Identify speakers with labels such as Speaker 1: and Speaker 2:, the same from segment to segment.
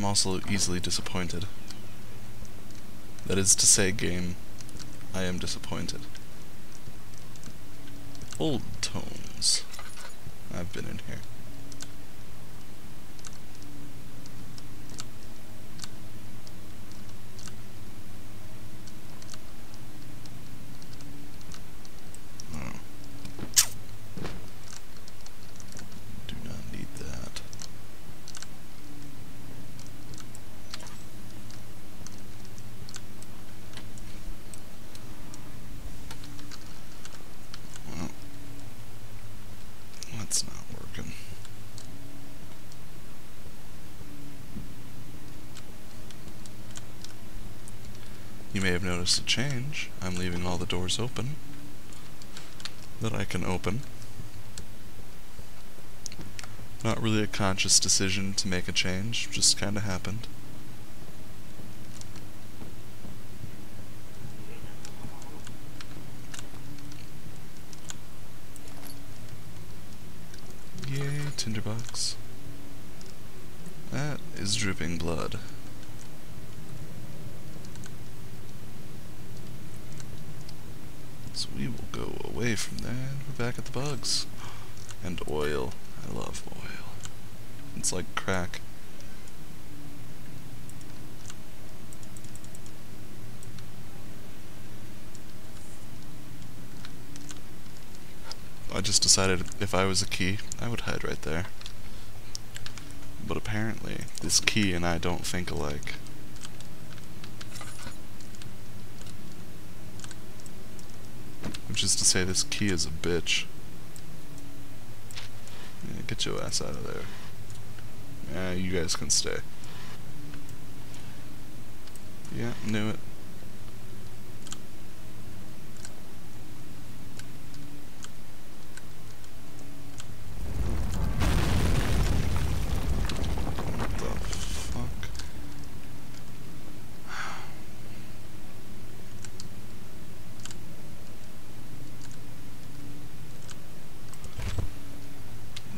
Speaker 1: I'm also easily disappointed. That is to say, game, I am disappointed. Old tones. I've been in here. Oh. Do not need that. Well, that's not working. You may have noticed a change. I'm leaving all the doors open that I can open. Not really a conscious decision to make a change, just kinda happened. Yay, tinderbox. That is dripping blood. So we will go away from there, and we're back at the bugs. And oil. I love oil. It's like crack. I just decided if I was a key, I would hide right there. But apparently, this key and I don't think alike. Which is to say, this key is a bitch. Yeah, get your ass out of there. Yeah, you guys can stay. Yeah, knew it. What the fuck?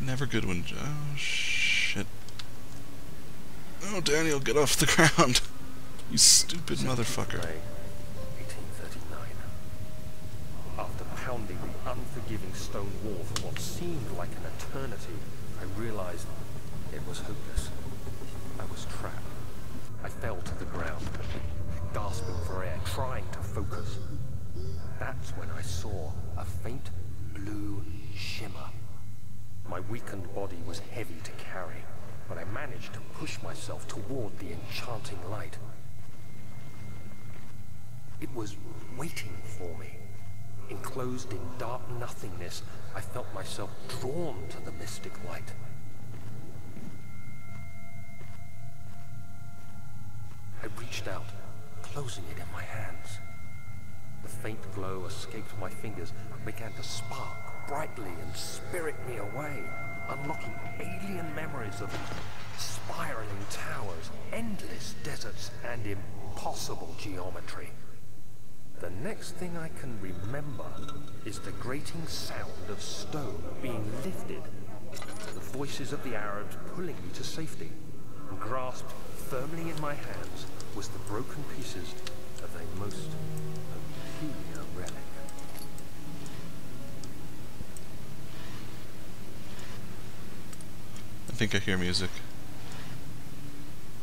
Speaker 1: Never good when... Oh, shit. Oh, Daniel, get off the ground. You stupid motherfucker.
Speaker 2: May 1839. After pounding the unforgiving stone wall for what seemed like an eternity, I realized it was hopeless. I was trapped. I fell to the ground, gasping for air, trying to focus. That's when I saw a faint blue shimmer. My weakened body was heavy to carry, but I managed to push myself toward the enchanting light. It was waiting for me. Enclosed in dark nothingness, I felt myself drawn to the mystic light. I reached out, closing it in my hands. The faint glow escaped my fingers and began to spark brightly and spirit me away, unlocking alien memories of spiraling towers, endless deserts, and impossible geometry. The next thing I can remember is the grating sound of stone being lifted, the voices of the Arabs pulling me to safety, and grasped firmly in my hands was the broken pieces of a most peculiar relic.
Speaker 1: I think I hear music.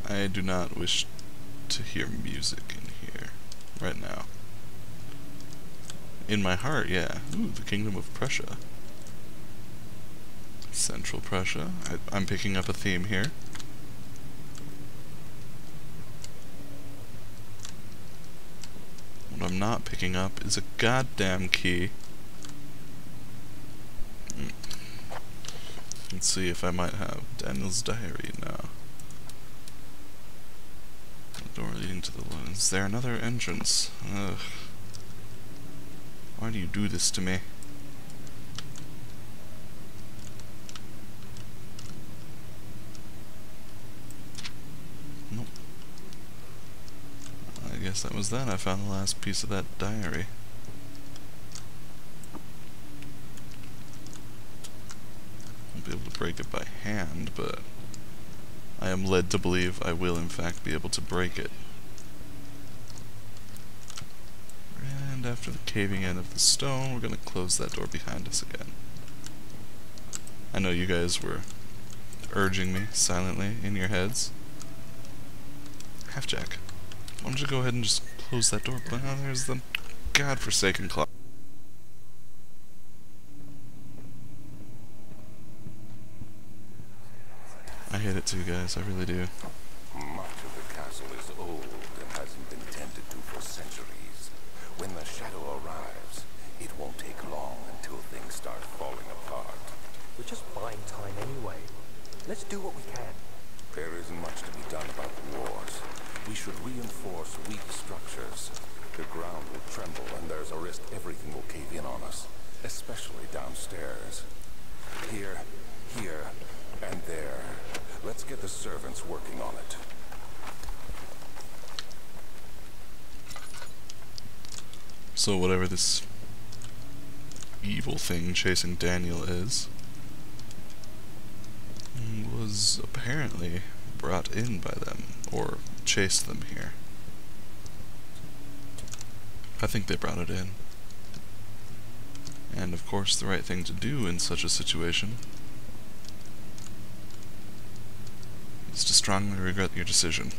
Speaker 1: I do not wish to hear music in here right now. In my heart, yeah. Ooh, the Kingdom of Prussia. Central Prussia. I'm picking up a theme here. What I'm not picking up is a goddamn key. Let's see if I might have Daniel's diary now. The door leading to the lawn. Is there another entrance? Ugh. Why do you do this to me? Nope. I guess that was that. I found the last piece of that diary. Won't be able to break it by hand, but I am led to believe I will in fact be able to break it. And after the caving in of the stone, we're going to close that door behind us again. I know you guys were urging me silently in your heads. Half-Jack, why don't you go ahead and just close that door? But now there's the godforsaken clock. I hate it too, guys. I really do.
Speaker 3: Much of the castle is old and hasn't been tended to for centuries. When the shadow arrives, it won't take long until things start falling apart.
Speaker 2: We're just buying time anyway. Let's do what we can.
Speaker 3: There isn't much to be done about the wars. We should reinforce weak structures. The ground will tremble and there's a risk everything will cave in on us, especially downstairs. Here, and there. Let's get the servants working on it.
Speaker 1: So whatever this evil thing chasing Daniel is, was apparently brought in by them, or chased them here. I think they brought it in. And of course the right thing to do in such a situation is to strongly regret your decision.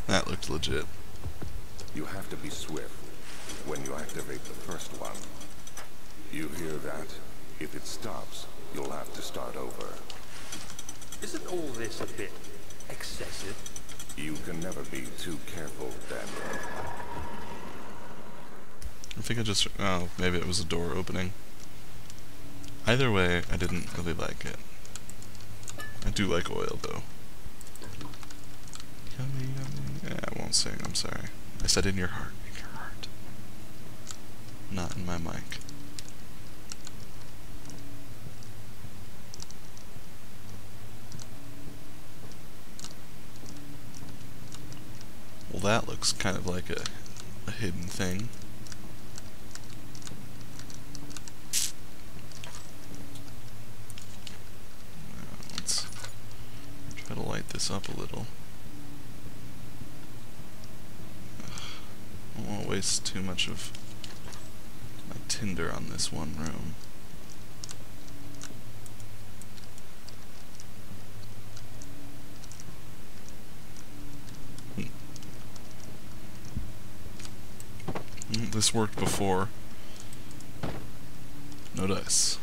Speaker 1: That looked legit.
Speaker 3: You have to be swift when you activate the first one. You hear that? If it stops, you'll have to start over.
Speaker 2: Isn't all this a bit excessive?
Speaker 3: You can never be too careful, Daniel.
Speaker 1: I think I just... oh, maybe it was a door opening. Either way, I didn't really like it. I do like oil, though. Yummy, yummy. Yeah, I won't sing, I'm sorry. I said in your heart. In your heart. Not in my mic. Well, that looks kind of like a hidden thing. Let's try to light this up a little. I won't waste too much of my tinder on this one room. This worked before. No dice.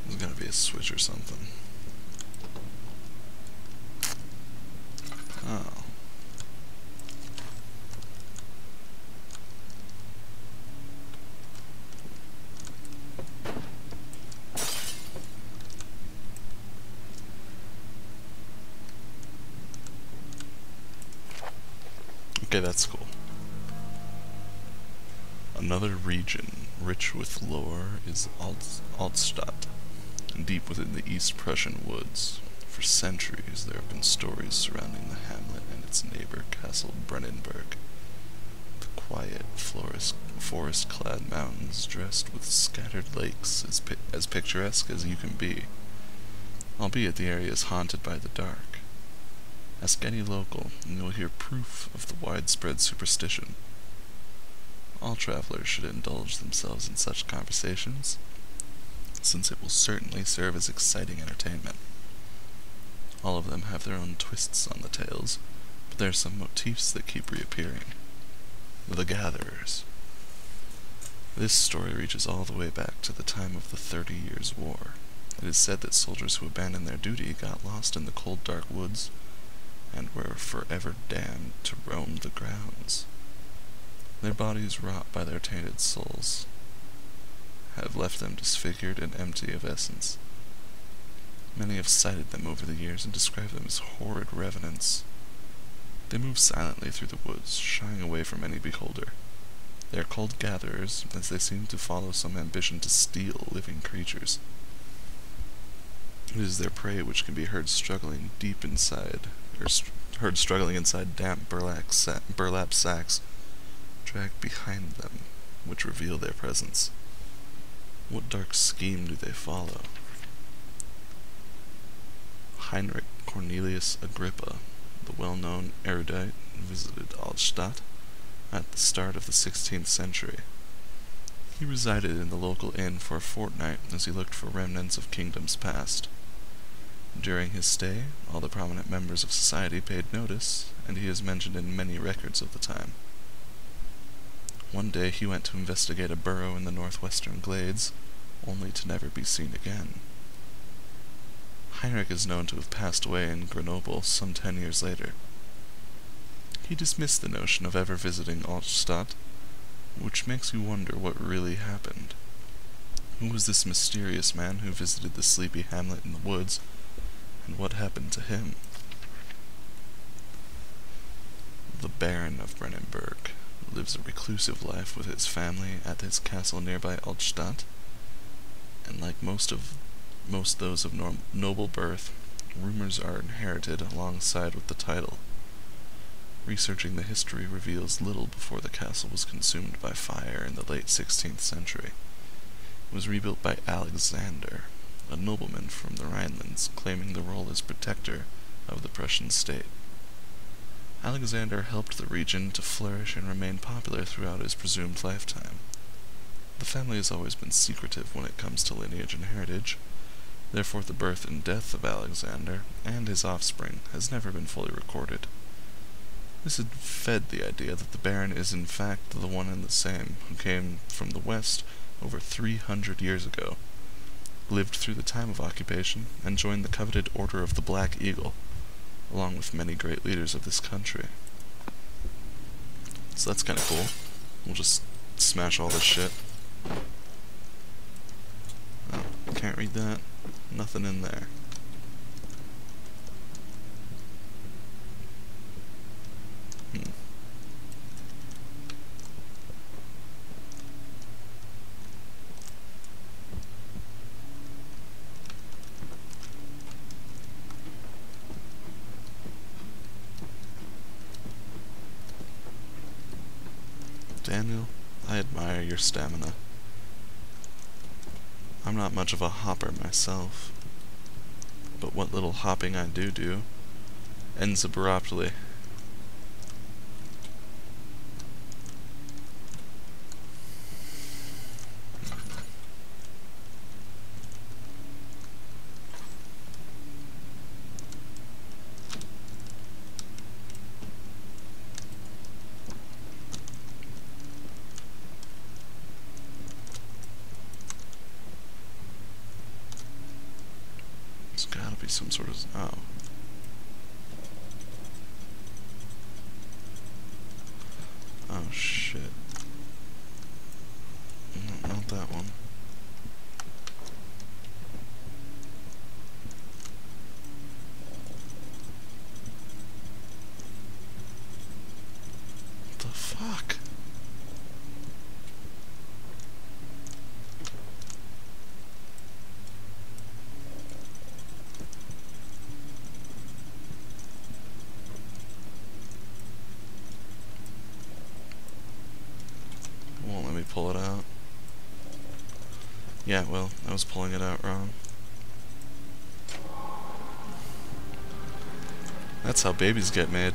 Speaker 1: There's gotta be a switch or something. Oh. Okay, that's cool. Another region rich with lore is Altstadt, deep within the East Prussian woods. For centuries there have been stories surrounding the hamlet and its neighbor Castle Brennenburg. The quiet, forest-clad mountains dressed with scattered lakes as picturesque as you can be, albeit the area is haunted by the dark. Ask any local, and you'll hear proof of the widespread superstition. All travelers should indulge themselves in such conversations, since it will certainly serve as exciting entertainment. All of them have their own twists on the tales, but there are some motifs that keep reappearing. The Gatherers. This story reaches all the way back to the time of the 30 Years' War. It is said that soldiers who abandoned their duty got lost in the cold, dark woods, and were forever damned to roam the grounds. Their bodies, wrought by their tainted souls, have left them disfigured and empty of essence. Many have cited them over the years and described them as horrid revenants. They move silently through the woods, shying away from any beholder. They are called gatherers, as they seem to follow some ambition to steal living creatures. It is their prey which can be heard struggling deep inside, or heard struggling inside damp burlap sacks dragged behind them, which reveal their presence. What dark scheme do they follow? Heinrich Cornelius Agrippa, the well-known erudite, visited Altstadt at the start of the 16th century. He resided in the local inn for a fortnight as he looked for remnants of kingdoms past. During his stay, all the prominent members of society paid notice, and he is mentioned in many records of the time. One day he went to investigate a burrow in the northwestern glades, only to never be seen again. Heinrich is known to have passed away in Grenoble some 10 years later. He dismissed the notion of ever visiting Altstadt, which makes you wonder what really happened. Who was this mysterious man who visited the sleepy hamlet in the woods, and what happened to him? The Baron of Brennenburg lives a reclusive life with his family at his castle nearby Altstadt, and like most those of noble birth, rumors are inherited alongside with the title. Researching the history reveals little before the castle was consumed by fire in the late 16th century. It was rebuilt by Alexander, a nobleman from the Rhinelands, claiming the role as protector of the Prussian state. Alexander helped the region to flourish and remain popular throughout his presumed lifetime. The family has always been secretive when it comes to lineage and heritage. Therefore, the birth and death of Alexander and his offspring has never been fully recorded. This had fed the idea that the Baron is in fact the one and the same who came from the west over 300 years ago, lived through the time of occupation, and joined the coveted Order of the Black Eagle, along with many great leaders of this country. So that's kinda cool. We'll just smash all this shit. Oh, can't read that. Nothing in there. Daniel, I admire your stamina. I'm not much of a hopper myself, but what little hopping I do ends abruptly. There's gotta be some sort of... oh. Oh shit. No, not that one. What the fuck? Won't let me pull it out. Yeah, well, I was pulling it out wrong. That's how babies get made.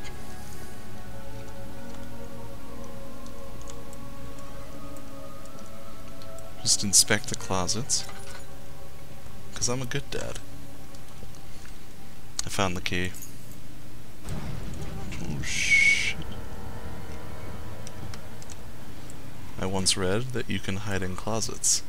Speaker 1: Just inspect the closets, 'cause I'm a good dad. I found the key. Oh shit. I once read that you can hide in closets.